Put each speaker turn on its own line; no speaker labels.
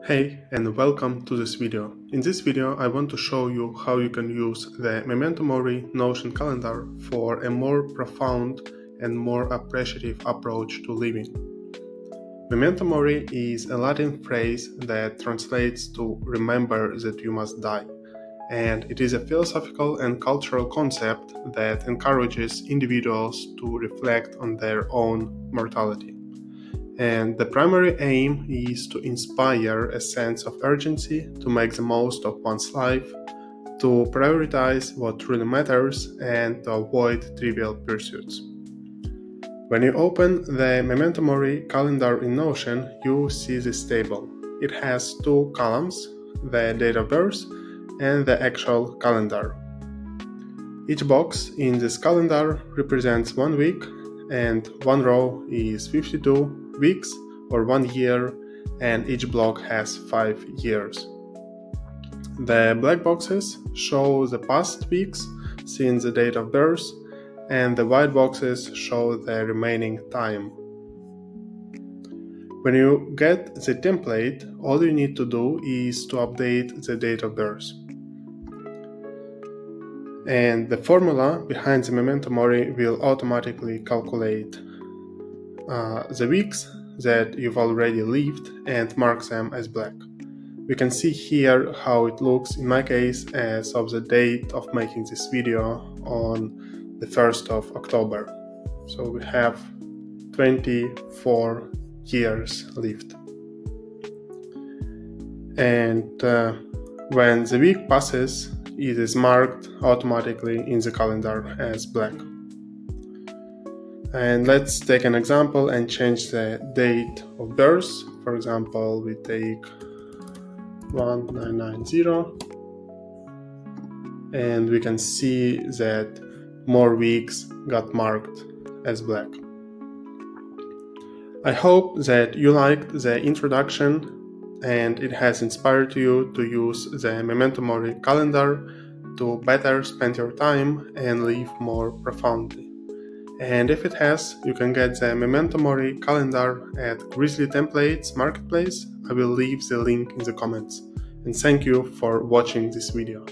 Hey and welcome to this video. In this video I want to show you how you can use the Memento Mori Notion calendar for a more profound and more appreciative approach to living. Memento Mori is a Latin phrase that translates to remember that you must die, and it is a philosophical and cultural concept that encourages individuals to reflect on their own mortality. And the primary aim is to inspire a sense of urgency to make the most of one's life, to prioritize what truly matters, and to avoid trivial pursuits. When you open the Memento Mori calendar in Notion, you see this table. It has two columns, the date of birth and the actual calendar. Each box in this calendar represents 1 week, and one row is 52 weeks or 1 year, and each block has 5 years. The black boxes show the past weeks since the date of birth, and the white boxes show the remaining time. When you get the template, all you need to do is to update the date of birth. And the formula behind the Memento Mori will automatically calculate the weeks that you've already lived and mark them as black. We can see here how it looks in my case as of the date of making this video on the 1st of October. So we have 24 years lived. And when the week passes, it is marked automatically in the calendar as black. And let's take an example and change the date of birth. For example, we take 1990, and we can see that more weeks got marked as black. I hope that you liked the introduction and it has inspired you to use the Memento Mori calendar to better spend your time and live more profoundly. And if it has, you can get the Memento Mori calendar at Grizzly Templates Marketplace. I will leave the link in the comments. And thank you for watching this video.